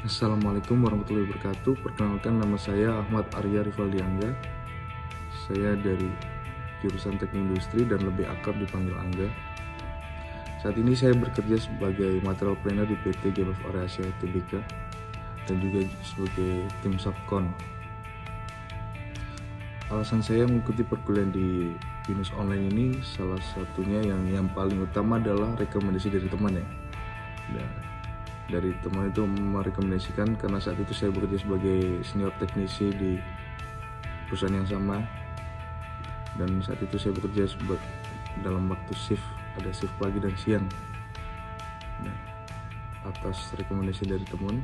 Assalamualaikum warahmatullahi wabarakatuh. Perkenalkan, nama saya Ahmad Arya Rivaldiangga. Saya dari jurusan Teknik Industri dan lebih akrab dipanggil Angga. Saat ini saya bekerja sebagai material planner di PT GMF Area Asia Tbk dan juga sebagai tim subkon. Alasan saya mengikuti perkuliahan di BINUS online ini salah satunya yang paling utama adalah rekomendasi dari teman ya. Dari teman itu merekomendasikan karena saat itu saya bekerja sebagai senior teknisi di perusahaan yang sama, dan saat itu saya bekerja dalam waktu shift, ada shift pagi dan siang. Nah, atas rekomendasi dari teman,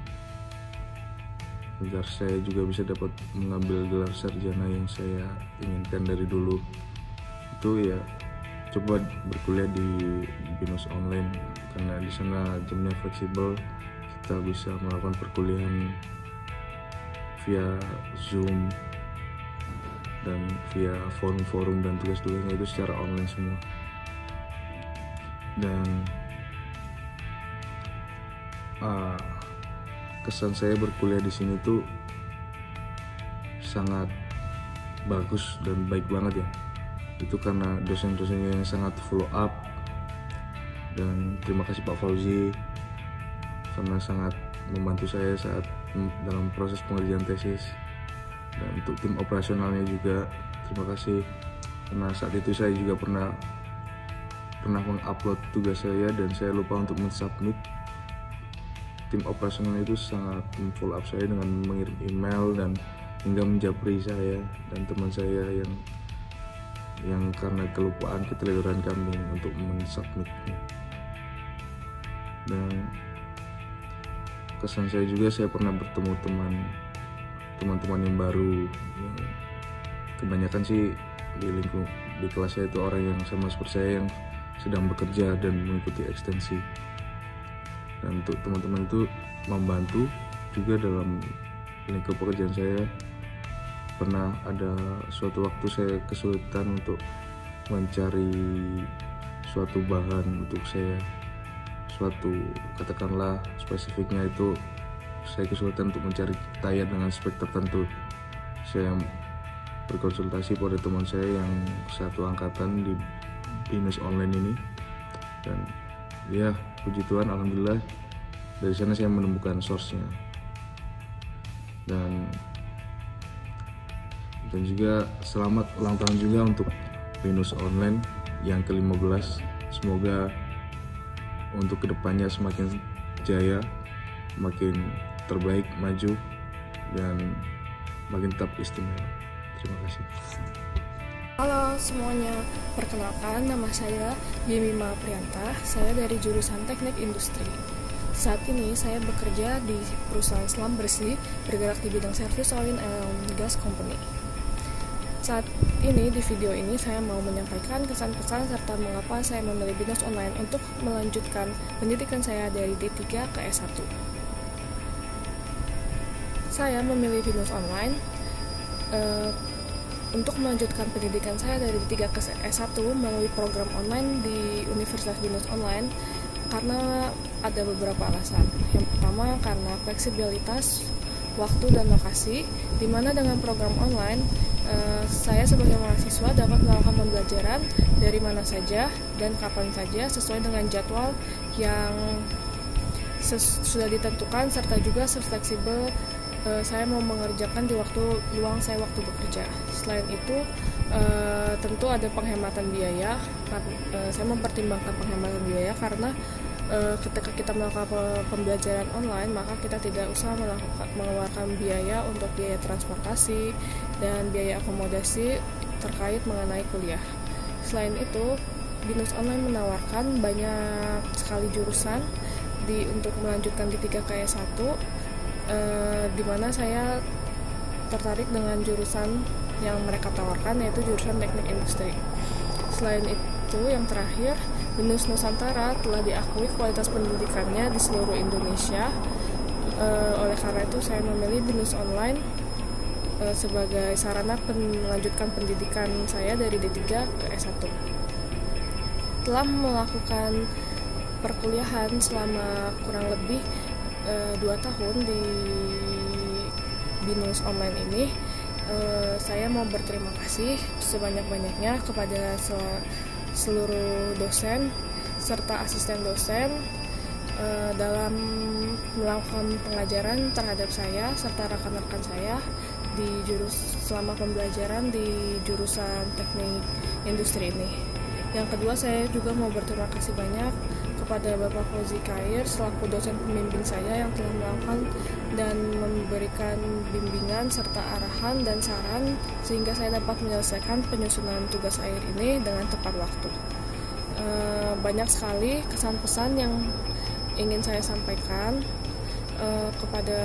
agar saya juga bisa dapat mengambil gelar sarjana yang saya inginkan dari dulu, itu ya coba berkuliah di BINUS online karena di sana jamnya fleksibel, kita bisa melakukan perkuliahan via Zoom dan via forum-forum, dan tugas-tugasnya itu secara online semua. Dan kesan saya berkuliah di sini tuh sangat bagus dan baik banget ya. Itu karena dosen-dosennya yang sangat follow up, dan terima kasih Pak Fauzi karena sangat membantu saya saat dalam proses pengerjaan tesis. Dan untuk tim operasionalnya juga terima kasih, karena saat itu saya juga pernah mengupload tugas saya dan saya lupa untuk mensubmit. Tim operasional itu sangat follow up saya dengan mengirim email dan hingga menjapri saya dan teman saya yang karena kelupaan keteledoran kami untuk mensubmitnya. Dan kesan saya juga, saya pernah bertemu teman-teman yang baru, yang kebanyakan sih di kelas saya itu orang yang sama seperti saya yang sedang bekerja dan mengikuti ekstensi. Dan untuk teman-teman itu membantu juga dalam lingkup pekerjaan saya. Pernah ada suatu waktu saya kesulitan untuk mencari suatu bahan untuk saya, katakanlah spesifiknya itu saya kesulitan untuk mencari tayar dengan spek tertentu. Saya berkonsultasi pada teman saya yang satu angkatan di BINUS online ini, dan ya puji Tuhan, alhamdulillah dari sana saya menemukan source-nya. Dan juga selamat ulang tahun juga untuk BINUS online yang ke-15. Semoga untuk kedepannya semakin jaya, makin terbaik, maju, dan makin tetap istimewa. Terima kasih. Halo semuanya, perkenalkan nama saya Yemima Prianta, saya dari jurusan Teknik Industri. Saat ini saya bekerja di perusahaan selam bersih bergerak di bidang servis oil and gas company. Saat ini di video ini saya mau menyampaikan kesan-kesan serta mengapa saya memilih BINUS online untuk melanjutkan pendidikan saya dari D3 ke S1. Saya memilih BINUS online untuk melanjutkan pendidikan saya dari D3 ke S1 melalui program online di Universitas BINUS online karena ada beberapa alasan. Yang pertama karena fleksibilitas waktu dan lokasi, di mana dengan program online saya sebagai mahasiswa dapat melakukan pembelajaran dari mana saja dan kapan saja sesuai dengan jadwal yang sudah ditentukan, serta juga sefleksibel saya mau mengerjakan di waktu luang saya waktu bekerja. Selain itu tentu ada penghematan biaya. Saya mempertimbangkan penghematan biaya karena ketika kita melakukan pembelajaran online, maka kita tidak usah mengeluarkan biaya untuk biaya transportasi dan biaya akomodasi terkait mengenai kuliah. Selain itu, BINUS online menawarkan banyak sekali jurusan untuk melanjutkan di 3 ke S1, di mana saya tertarik dengan jurusan yang mereka tawarkan, yaitu jurusan Teknik Industri. Selain itu, yang terakhir, BINUS Nusantara telah diakui kualitas pendidikannya di seluruh Indonesia. Oleh karena itu saya memilih BINUS online sebagai sarana melanjutkan pendidikan saya dari D3 ke S1. Telah melakukan perkuliahan selama kurang lebih 2 tahun di BINUS online ini, saya mau berterima kasih sebanyak-banyaknya kepada seluruh dosen serta asisten dosen dalam melakukan pengajaran terhadap saya serta rekan-rekan saya selama pembelajaran di jurusan teknik industri ini. Yang kedua, saya juga mau berterima kasih banyak kepada Bapak Fauzi Khair selaku dosen pembimbing saya yang telah melakukan dan memberikan bimbingan serta arahan dan saran sehingga saya dapat menyelesaikan penyusunan tugas akhir ini dengan tepat waktu. Banyak sekali kesan-pesan yang ingin saya sampaikan kepada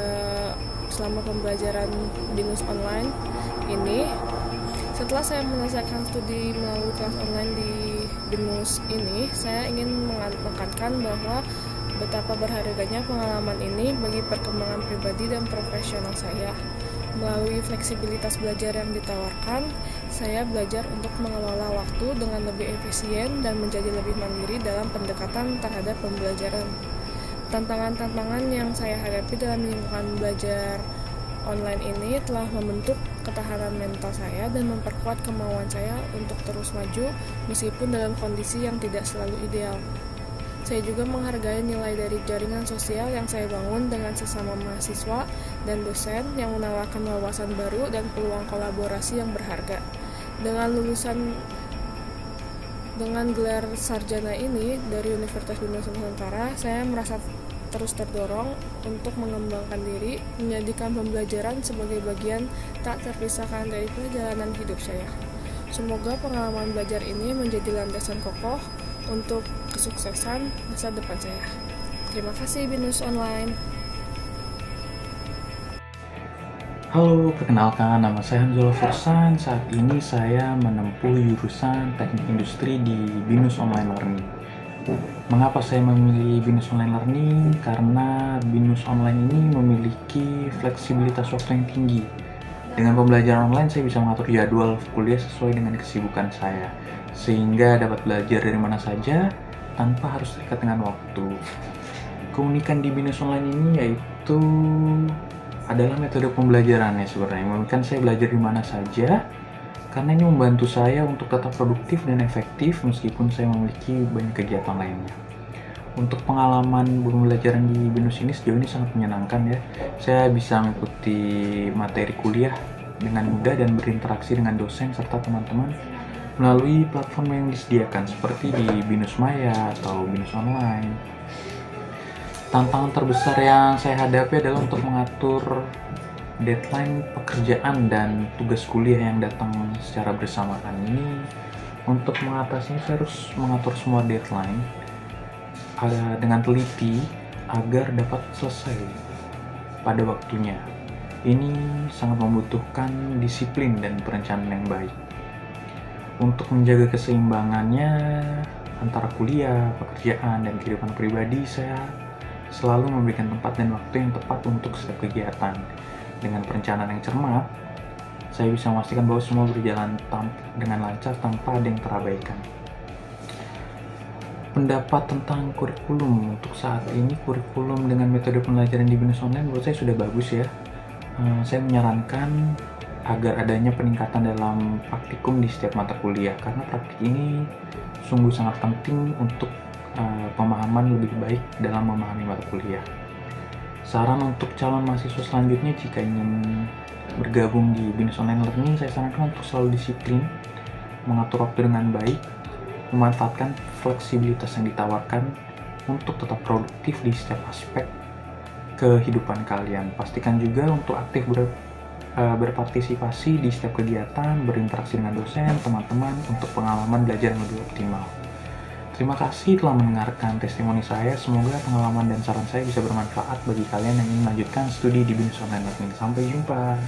selama pembelajaran BINUS online ini. Setelah saya menyelesaikan studi melalui kelas online di BINUS ini, saya ingin menekankan bahwa betapa berharganya pengalaman ini bagi perkembangan pribadi dan profesional saya. Melalui fleksibilitas belajar yang ditawarkan, saya belajar untuk mengelola waktu dengan lebih efisien dan menjadi lebih mandiri dalam pendekatan terhadap pembelajaran. Tantangan-tantangan yang saya hadapi dalam lingkungan belajar online ini telah membentuk ketahanan mental saya dan memperkuat kemauan saya untuk terus maju meskipun dalam kondisi yang tidak selalu ideal. Saya juga menghargai nilai dari jaringan sosial yang saya bangun dengan sesama mahasiswa dan dosen yang menawarkan wawasan baru dan peluang kolaborasi yang berharga. Dengan gelar sarjana ini dari Universitas BINUS Nusantara, saya merasa terus terdorong untuk mengembangkan diri, menjadikan pembelajaran sebagai bagian tak terpisahkan dari perjalanan hidup saya. Semoga pengalaman belajar ini menjadi landasan kokoh untuk kesuksesan masa depan saya. Terima kasih BINUS Online. Halo, perkenalkan nama saya Hamzul Fursan. Saat ini saya menempuh jurusan Teknik Industri di BINUS Online Learning. Mengapa saya memilih BINUS Online Learning? Karena BINUS Online ini memiliki fleksibilitas waktu yang tinggi. Dengan pembelajaran online, saya bisa mengatur jadwal kuliah sesuai dengan kesibukan saya, sehingga dapat belajar dari mana saja tanpa harus terikat dengan waktu. Keunikan di BINUS Online ini yaitu adalah metode pembelajarannya sebenarnya. Memungkinkan saya belajar di mana saja, karena ini membantu saya untuk tetap produktif dan efektif meskipun saya memiliki banyak kegiatan lainnya. Untuk pengalaman pembelajaran di BINUS ini sejauh ini sangat menyenangkan ya. Saya bisa mengikuti materi kuliah dengan mudah dan berinteraksi dengan dosen serta teman-teman melalui platform yang disediakan seperti di BINUS Maya atau BINUS Online. Tantangan terbesar yang saya hadapi adalah untuk mengatur deadline pekerjaan dan tugas kuliah yang datang secara bersamaan ini. Untuk mengatasinya, saya harus mengatur semua deadline dengan teliti agar dapat selesai pada waktunya. Ini sangat membutuhkan disiplin dan perencanaan yang baik. Untuk menjaga keseimbangannya antara kuliah, pekerjaan, dan kehidupan pribadi, saya selalu memberikan tempat dan waktu yang tepat untuk setiap kegiatan. Dengan perencanaan yang cermat, saya bisa memastikan bahwa semua berjalan dengan lancar tanpa ada yang terabaikan. Pendapat tentang kurikulum untuk saat ini, kurikulum dengan metode pembelajaran di BINUS Online menurut saya sudah bagus ya. Saya menyarankan agar adanya peningkatan dalam praktikum di setiap mata kuliah, karena praktik ini sungguh sangat penting untuk pemahaman lebih baik dalam memahami mata kuliah. Saran untuk calon mahasiswa selanjutnya jika ingin bergabung di BINUS Online Learning, saya sarankan untuk selalu disiplin, mengatur waktu dengan baik, memanfaatkan fleksibilitas yang ditawarkan untuk tetap produktif di setiap aspek kehidupan kalian. Pastikan juga untuk aktif berpartisipasi di setiap kegiatan, berinteraksi dengan dosen, teman-teman untuk pengalaman belajar yang lebih optimal. Terima kasih telah mendengarkan testimoni saya. Semoga pengalaman dan saran saya bisa bermanfaat bagi kalian yang ingin melanjutkan studi di BINUS Online Learning. Sampai jumpa.